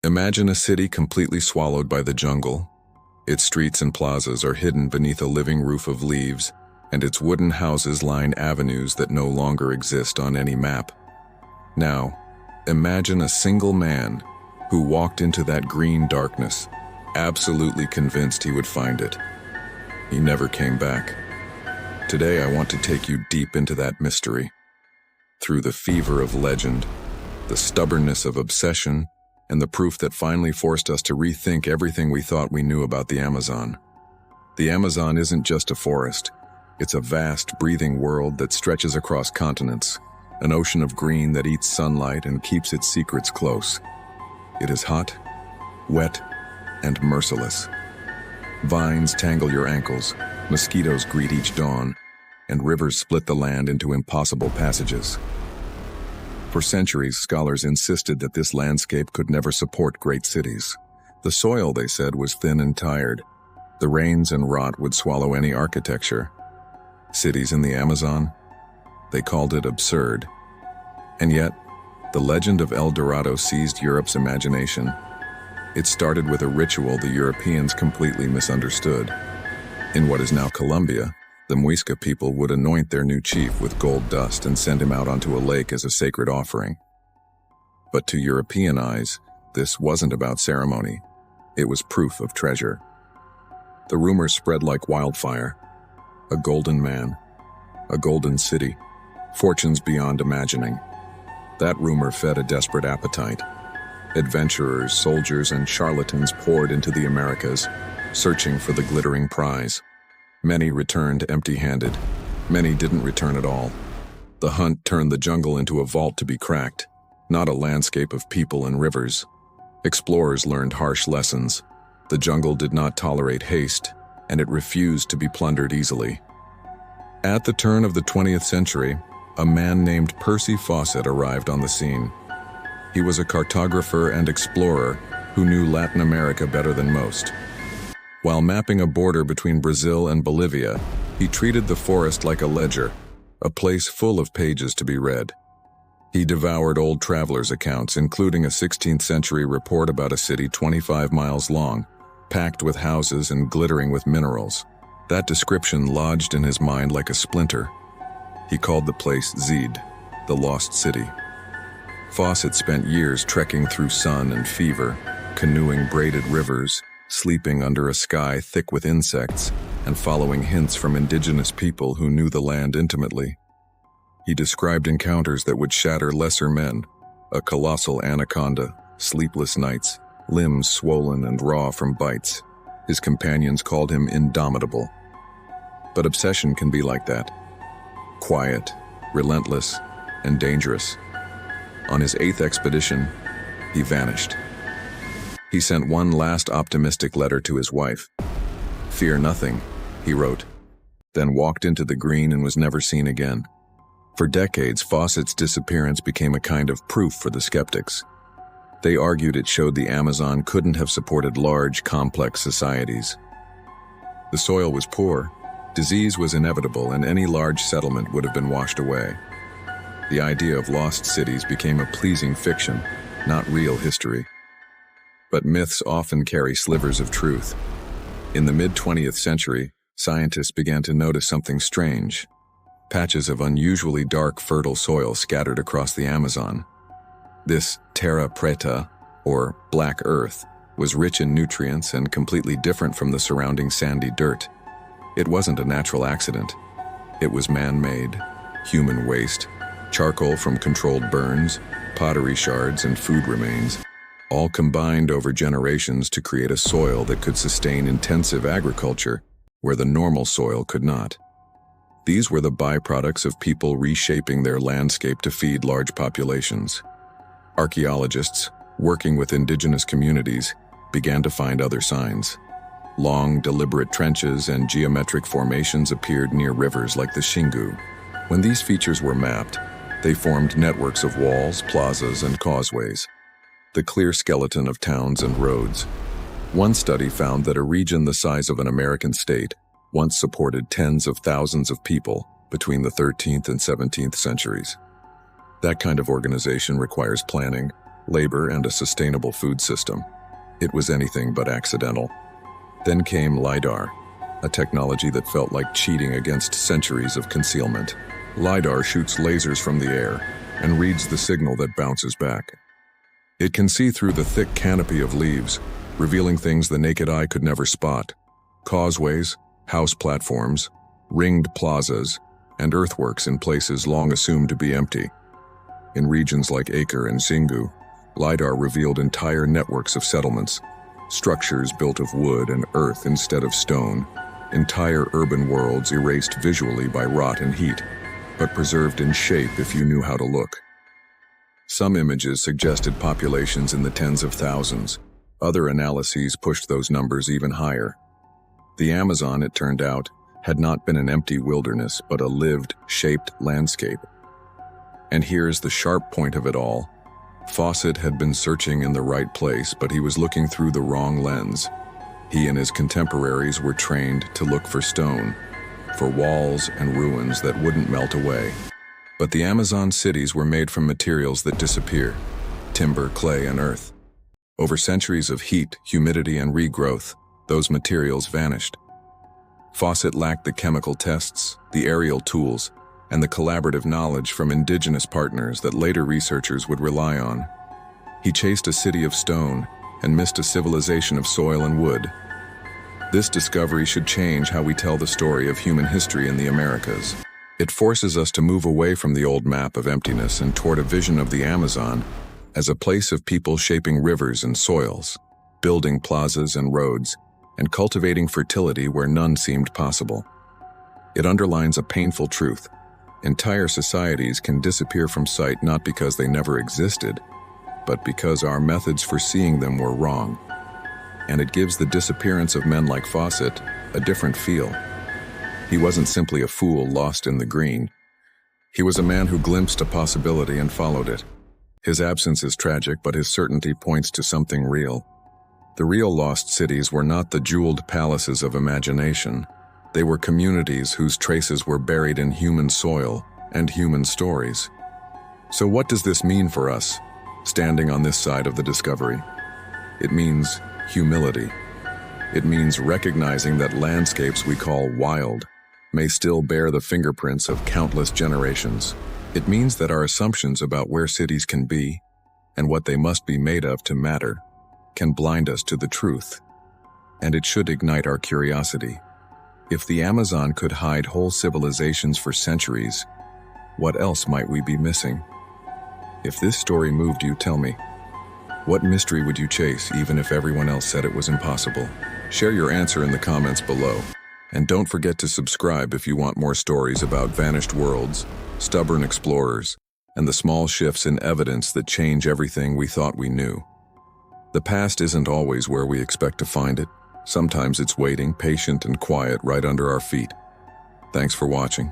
Imagine a city completely swallowed by the jungle. Its streets and plazas are hidden beneath a living roof of leaves, and its wooden houses line avenues that no longer exist on any map. Now, imagine a single man who walked into that green darkness, absolutely convinced he would find it. He never came back. Today I want to take you deep into that mystery. Through the fever of legend, the stubbornness of obsession, and the proof that finally forced us to rethink everything we thought we knew about the Amazon. The Amazon isn't just a forest. It's a vast, breathing world that stretches across continents, an ocean of green that eats sunlight and keeps its secrets close. It is hot, wet, and merciless. Vines tangle your ankles, mosquitoes greet each dawn, and rivers split the land into impossible passages. For centuries, scholars insisted that this landscape could never support great cities. The soil, they said, was thin and tired. The rains and rot would swallow any architecture. Cities in the Amazon? They called it absurd. And yet, the legend of El Dorado seized Europe's imagination. It started with a ritual the Europeans completely misunderstood. In what is now Colombia, the Muisca people would anoint their new chief with gold dust and send him out onto a lake as a sacred offering. But to European eyes, this wasn't about ceremony. It was proof of treasure. The rumors spread like wildfire. A golden man, a golden city, fortunes beyond imagining. That rumor fed a desperate appetite. Adventurers, soldiers, and charlatans poured into the Americas, searching for the glittering prize. Many returned empty-handed. Many didn't return at all. The hunt turned the jungle into a vault to be cracked, not a landscape of people and rivers. Explorers learned harsh lessons. The jungle did not tolerate haste, and it refused to be plundered easily. At the turn of the 20th century, a man named Percy Fawcett arrived on the scene. He was a cartographer and explorer who knew Latin America better than most. While mapping a border between Brazil and Bolivia, he treated the forest like a ledger, a place full of pages to be read. He devoured old travelers' accounts, including a 16th century report about a city 25 miles long, packed with houses and glittering with minerals. That description lodged in his mind like a splinter. He called the place Zid, the lost city. Fawcett spent years trekking through sun and fever, canoeing braided rivers, sleeping under a sky thick with insects, and following hints from indigenous people who knew the land intimately. He described encounters that would shatter lesser men, a colossal anaconda, sleepless nights, limbs swollen and raw from bites. His companions called him indomitable. But obsession can be like that. Quiet, relentless, and dangerous. On his 8th expedition, he vanished. He sent one last optimistic letter to his wife. "Fear nothing," he wrote, then walked into the green and was never seen again. For decades, Fawcett's disappearance became a kind of proof for the skeptics. They argued it showed the Amazon couldn't have supported large, complex societies. The soil was poor, disease was inevitable, and any large settlement would have been washed away. The idea of lost cities became a pleasing fiction, not real history. But myths often carry slivers of truth. In the mid-20th century, scientists began to notice something strange. Patches of unusually dark, fertile soil scattered across the Amazon. This terra preta, or black earth, was rich in nutrients and completely different from the surrounding sandy dirt. It wasn't a natural accident. It was man-made, human waste, charcoal from controlled burns, pottery shards, and food remains, all combined over generations to create a soil that could sustain intensive agriculture where the normal soil could not. These were the byproducts of people reshaping their landscape to feed large populations. Archaeologists, working with indigenous communities, began to find other signs. Long, deliberate trenches and geometric formations appeared near rivers like the Xingu. When these features were mapped, they formed networks of walls, plazas, and causeways, the clear skeleton of towns and roads. One study found that a region the size of an American state once supported tens of thousands of people between the 13th and 17th centuries. That kind of organization requires planning, labor, and a sustainable food system. It was anything but accidental. Then came LiDAR, a technology that felt like cheating against centuries of concealment. LiDAR shoots lasers from the air and reads the signal that bounces back. It can see through the thick canopy of leaves, revealing things the naked eye could never spot: causeways, house platforms, ringed plazas, and earthworks in places long assumed to be empty. In regions like Acre and Xingu, LiDAR revealed entire networks of settlements, structures built of wood and earth instead of stone, entire urban worlds erased visually by rot and heat, but preserved in shape if you knew how to look. Some images suggested populations in the tens of thousands. Other analyses pushed those numbers even higher. The Amazon, it turned out, had not been an empty wilderness, but a lived, shaped landscape. And here's the sharp point of it all. Fawcett had been searching in the right place, but he was looking through the wrong lens. He and his contemporaries were trained to look for stone, for walls and ruins that wouldn't melt away. But the Amazon cities were made from materials that disappear: timber, clay, and earth. Over centuries of heat, humidity, and regrowth, those materials vanished. Fawcett lacked the chemical tests, the aerial tools, and the collaborative knowledge from indigenous partners that later researchers would rely on. He chased a city of stone and missed a civilization of soil and wood. This discovery should change how we tell the story of human history in the Americas. It forces us to move away from the old map of emptiness and toward a vision of the Amazon as a place of people shaping rivers and soils, building plazas and roads, and cultivating fertility where none seemed possible. It underlines a painful truth. Entire societies can disappear from sight not because they never existed, but because our methods for seeing them were wrong. And it gives the disappearance of men like Fawcett a different feel. He wasn't simply a fool lost in the green. He was a man who glimpsed a possibility and followed it. His absence is tragic, but his certainty points to something real. The real lost cities were not the jeweled palaces of imagination. They were communities whose traces were buried in human soil and human stories. So what does this mean for us, standing on this side of the discovery? It means humility. It means recognizing that landscapes we call wild may still bear the fingerprints of countless generations. It means that our assumptions about where cities can be and what they must be made of to matter can blind us to the truth. And it should ignite our curiosity. If the Amazon could hide whole civilizations for centuries, what else might we be missing? If this story moved you, tell me. What mystery would you chase even if everyone else said it was impossible? Share your answer in the comments below. And don't forget to subscribe if you want more stories about vanished worlds, stubborn explorers, and the small shifts in evidence that change everything we thought we knew. The past isn't always where we expect to find it. Sometimes it's waiting, patient and quiet, right under our feet. Thanks for watching.